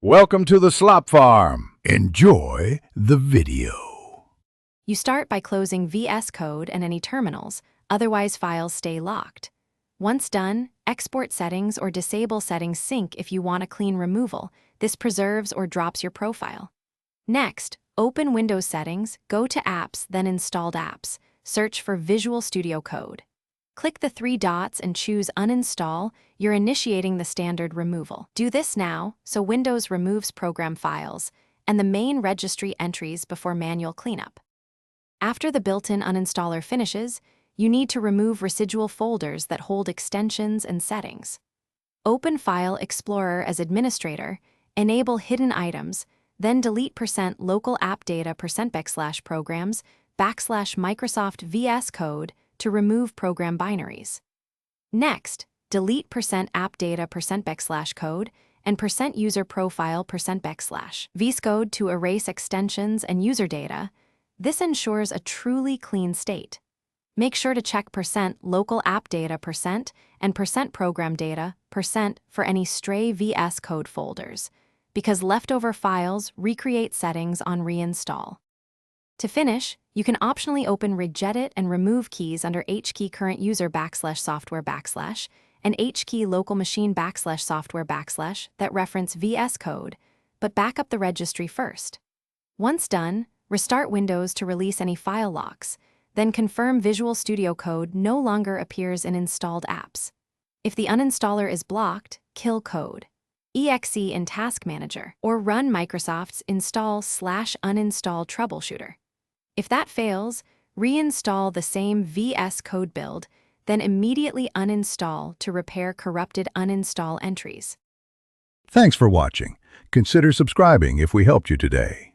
Welcome to the Slop Farm. Enjoy the video. You start by closing VS Code and any terminals, otherwise files stay locked. Once done, export settings or disable settings sync if you want a clean removal. This preserves or drops your profile. Next, open Windows settings, go to Apps, then Installed Apps. Search for Visual Studio Code. Click the three dots and choose Uninstall. You're initiating the standard removal. Do this now, so Windows removes program files and the main registry entries before manual cleanup. After the built-in uninstaller finishes, you need to remove residual folders that hold extensions and settings. Open File Explorer as administrator, enable hidden items, then delete %local app data %programs /Microsoft VS Code to remove program binaries. Next, delete %app data %code and %user profile %vscode to erase extensions and user data. This ensures a truly clean state. Make sure to check %local app data and %program data for any stray VS Code folders, because leftover files recreate settings on reinstall. To finish, you can optionally open regedit and remove keys under hkey current user /software/ and hkey local machine /software/ that reference VS Code, but back up the registry first. Once done, restart Windows to release any file locks, then confirm Visual Studio Code no longer appears in installed apps. If the uninstaller is blocked, kill code. exe in Task Manager, or run Microsoft's install/uninstall troubleshooter. If that fails, reinstall the same VS Code build, then immediately uninstall to repair corrupted uninstall entries. Thanks for watching. Consider subscribing if we helped you today.